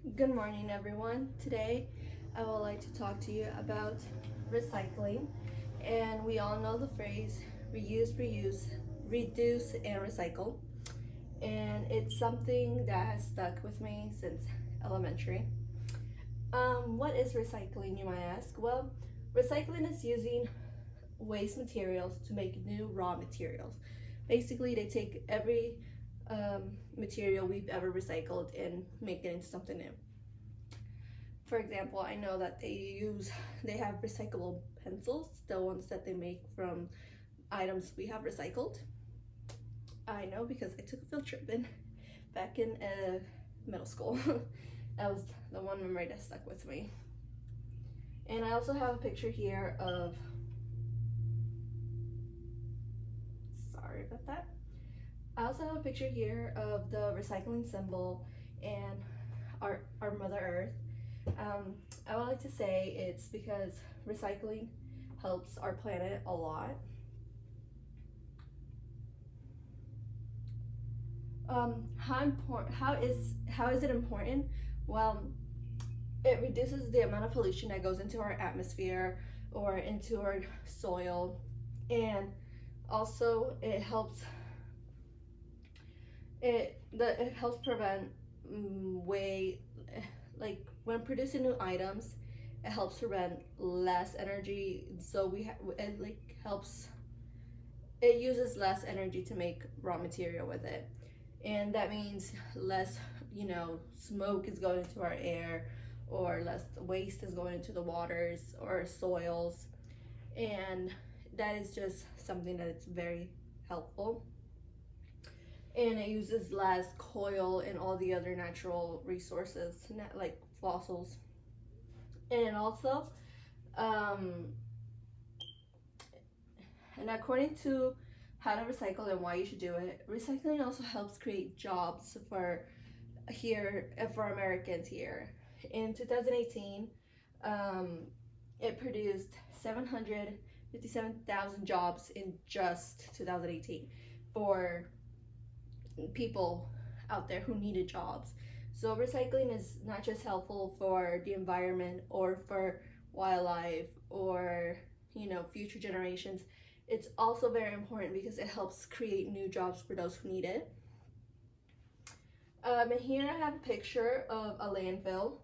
Good morning, everyone. Today, I would like to talk to you about recycling. And we all know the phrase reuse, reuse, reduce, and recycle. And it's something that has stuck with me since elementary. What is recycling, you might ask? Well, recycling is using waste materials to make new raw materials. Basically, they take every material we've ever recycled and make it into something new. For example, I know that they have recyclable pencils, the ones that they make from items we have recycled. I know because I took a field trip back in middle school. That was the one memory that stuck with me. And I also have a picture here of, sorry about that. I also have a picture here of the recycling symbol and our Mother Earth. I would like to say it's because recycling helps our planet a lot. How is it important? Well, it reduces the amount of pollution that goes into our atmosphere or into our soil, and also it helps prevent way like when producing new items. It helps prevent less energy, so it like helps it uses less energy to make raw material with it, and that means less smoke is going into our air, or less waste is going into the waters or soils, and that is just something that it's very helpful. And it uses less coal and all the other natural resources like fossils. And also, um, and according to how to recycle and why you should do it, recycling also helps create jobs for Americans here. In 2018, it produced 757,000 jobs in just 2018 for people out there who needed jobs. So recycling is not just helpful for the environment or for wildlife or future generations. It's also very important because it helps create new jobs for those who need it. And here I have a picture of a landfill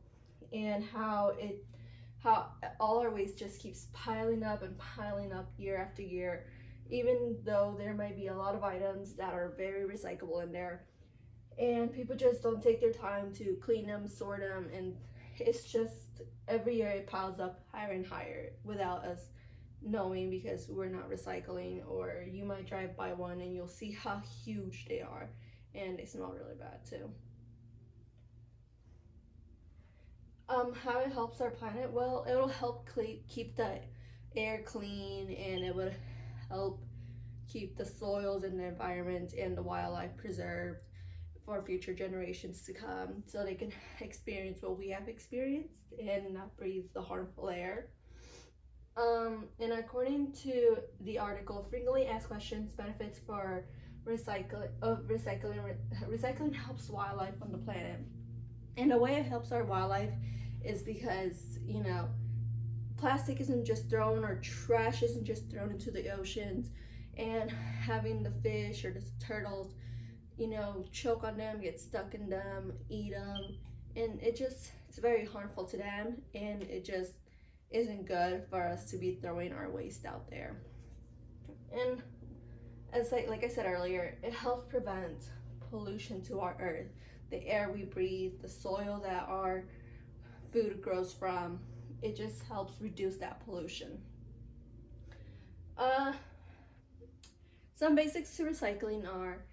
and how all our waste just keeps piling up and piling up year after year, even though there might be a lot of items that are very recyclable in there, and people just don't take their time to clean them, sort them, and it's just every year it piles up higher and higher without us knowing, because we're not recycling. Or you might drive by one and you'll see how huge they are, and they smell really bad too. How it helps our planet? Well, it'll help keep the air clean, and it would help keep the soils and the environment and the wildlife preserved for future generations to come, so they can experience what we have experienced and not breathe the harmful air. And according to the article, frequently asked questions, benefits for recycling helps wildlife on the planet. And the way it helps our wildlife is because plastic isn't just thrown, or trash isn't just thrown into the oceans, and having the fish or the turtles choke on them, get stuck in them, eat them, and it's very harmful to them, and it just isn't good for us to be throwing our waste out there. And as like I said earlier, it helps prevent pollution to our earth, the air we breathe, the soil that our food grows from. It just helps reduce that pollution. Some basics to recycling are,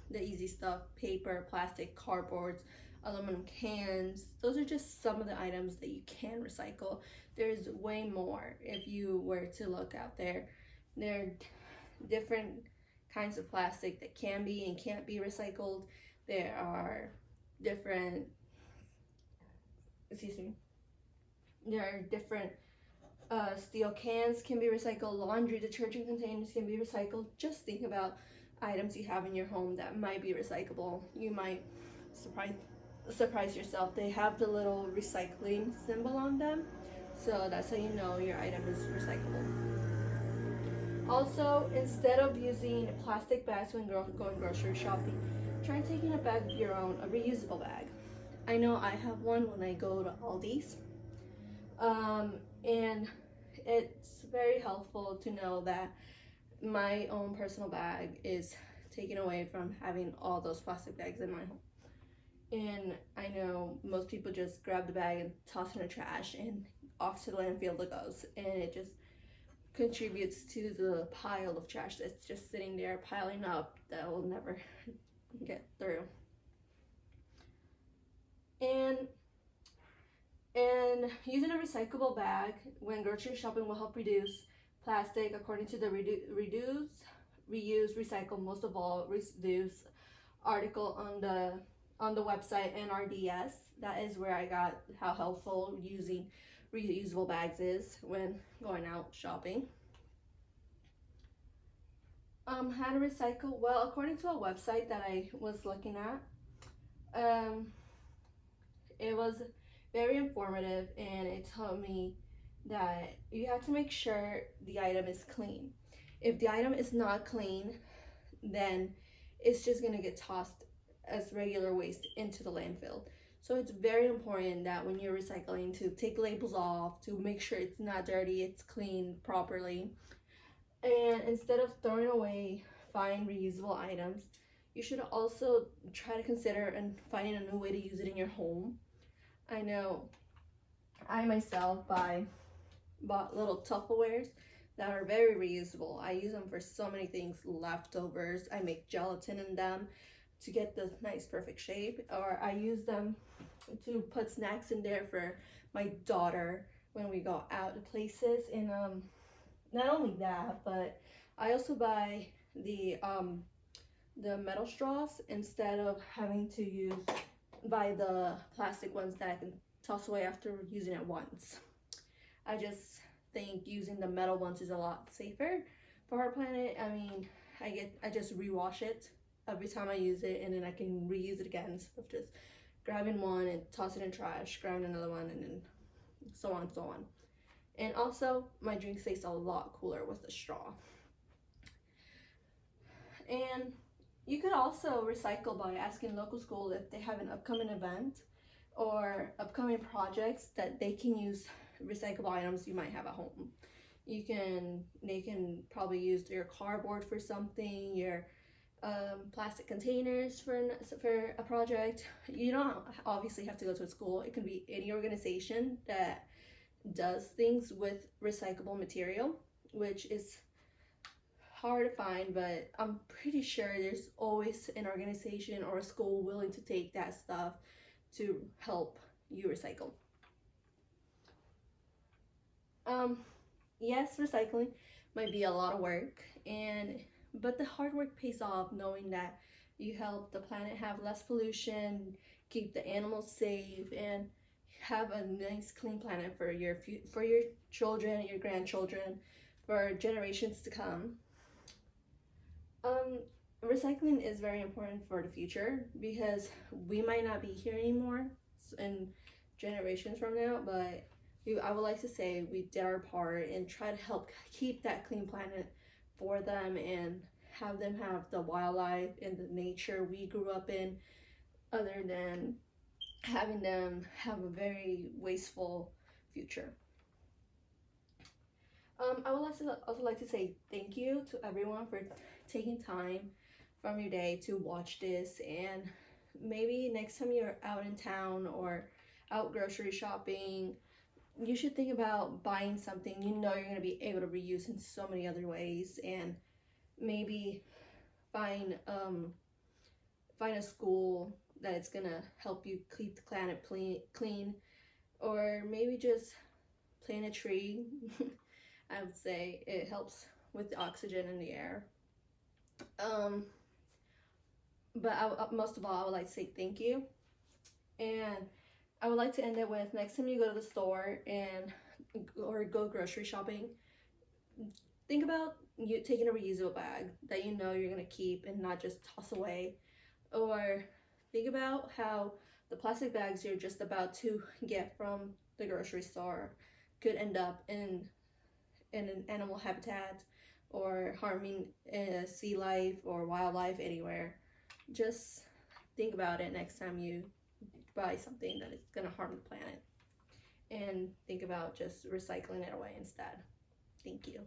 the easy stuff: paper, plastic, cardboards, aluminum cans. Those are just some of the items that you can recycle. There's way more if you were to look out there. There are different kinds of plastic that can be and can't be recycled. There are different, steel cans can be recycled, laundry detergent containers can be recycled. Just think about items you have in your home that might be recyclable. You might surprise yourself. They have the little recycling symbol on them, so that's how you know your item is recyclable. Also, instead of using plastic bags when going grocery shopping, try taking a bag of your own, a reusable bag. I know I have one when I go to Aldi's, and it's very helpful to know that my own personal bag is taken away from having all those plastic bags in my home. And I know most people just grab the bag and toss it in the trash and off to the landfill it goes, and it just contributes to the pile of trash that's just sitting there piling up that will never get through. And using a recyclable bag when grocery shopping will help reduce plastic according to the reduce, reuse, recycle, most of all reduce article on the website NRDS. That is where I got how helpful using reusable bags is when going out shopping. How to recycle? Well, according to a website that I was looking at, it was very informative, and it told me that you have to make sure the item is clean. If the item is not clean, then it's just gonna get tossed as regular waste into the landfill. So it's very important that when you're recycling to take labels off, to make sure it's not dirty, it's cleaned properly. And instead of throwing away fine reusable items, you should also try to consider and finding a new way to use it in your home. I know I myself bought little Tupperwares that are very reusable. I use them for so many things, leftovers. I make gelatin in them to get the nice perfect shape, or I use them to put snacks in there for my daughter when we go out to places. And not only that, but I also buy the metal straws instead of having to buy the plastic ones that I can toss away after using it once. I just think using the metal ones is a lot safer for our planet. I mean, I just rewash it every time I use it, and then I can reuse it again instead of just grabbing one and tossing it in trash, grabbing another one, and then so on and so on. And also, my drink tastes a lot cooler with a straw. And you could also recycle by asking local schools if they have an upcoming event or upcoming projects that they can use recyclable items you might have at home. They can probably use your cardboard for something, your plastic containers for a project. You don't obviously have to go to a school. It can be any organization that does things with recyclable material, which is hard to find, but I'm pretty sure there's always an organization or a school willing to take that stuff to help you recycle. Yes, recycling might be a lot of work, but the hard work pays off, knowing that you help the planet have less pollution, keep the animals safe, and have a nice clean planet for your children, your grandchildren, for generations to come. Recycling is very important for the future because we might not be here anymore in generations from now, but I would like to say we did our part and try to help keep that clean planet for them and have them have the wildlife and the nature we grew up in, other than having them have a very wasteful future. I would also like to say thank you to everyone for taking time from your day to watch this, and maybe next time you're out in town or out grocery shopping, you should think about buying something you know you're going to be able to reuse in so many other ways, and maybe find a school that it's going to help you keep the planet clean, or maybe just plant a tree. I would say it helps with the oxygen in the air. But most of all, I would like to say thank you, and I would like to end it with, next time you go to the store or go grocery shopping, think about you taking a reusable bag that you know you're gonna keep and not just toss away, or Think about how the plastic bags you're just about to get from the grocery store could end up in an animal habitat or harming sea life or wildlife anywhere. Just think about it next time you buy something that is going to harm the planet, and think about just recycling it away instead. Thank you.